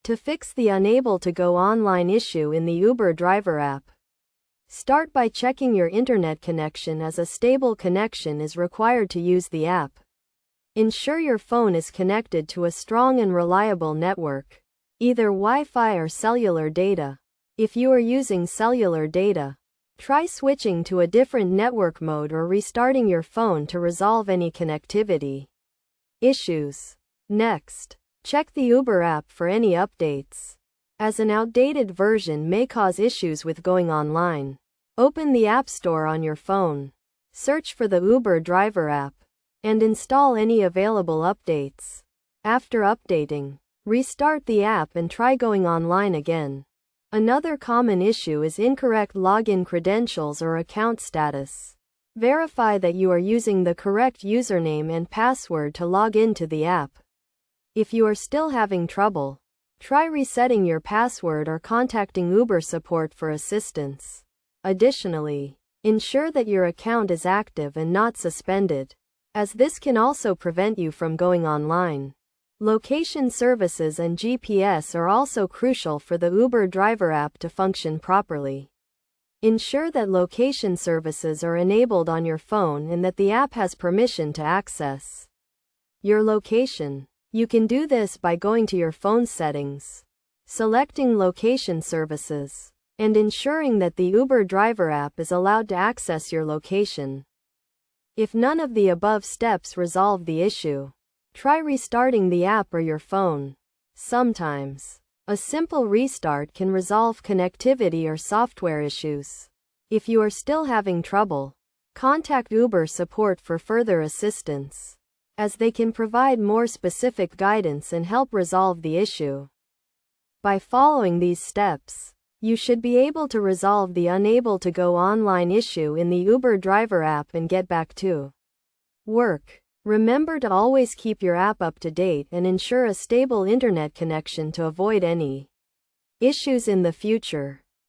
To fix the unable to go online issue in the Uber driver app, start by checking your internet connection, as a stable connection is required to use the app. Ensure your phone is connected to a strong and reliable network, either Wi-Fi or cellular data. If you are using cellular data, try switching to a different network mode or restarting your phone to resolve any connectivity issues. Next, check the Uber app for any updates, as an outdated version may cause issues with going online. Open the App Store on your phone, search for the Uber driver app, and install any available updates. After updating, restart the app and try going online again. Another common issue is incorrect login credentials or account status. Verify that you are using the correct username and password to log into the app. If you are still having trouble, try resetting your password or contacting Uber support for assistance. Additionally, ensure that your account is active and not suspended, as this can also prevent you from going online. Location services and GPS are also crucial for the Uber driver app to function properly. Ensure that location services are enabled on your phone and that the app has permission to access your location. You can do this by going to your phone settings, selecting location services, and ensuring that the Uber driver app is allowed to access your location. If none of the above steps resolve the issue, try restarting the app or your phone. Sometimes, a simple restart can resolve connectivity or software issues. If you are still having trouble, contact Uber support for further assistance, as they can provide more specific guidance and help resolve the issue. By following these steps, you should be able to resolve the unable to go online issue in the Uber driver app and get back to work. Remember to always keep your app up to date and ensure a stable internet connection to avoid any issues in the future.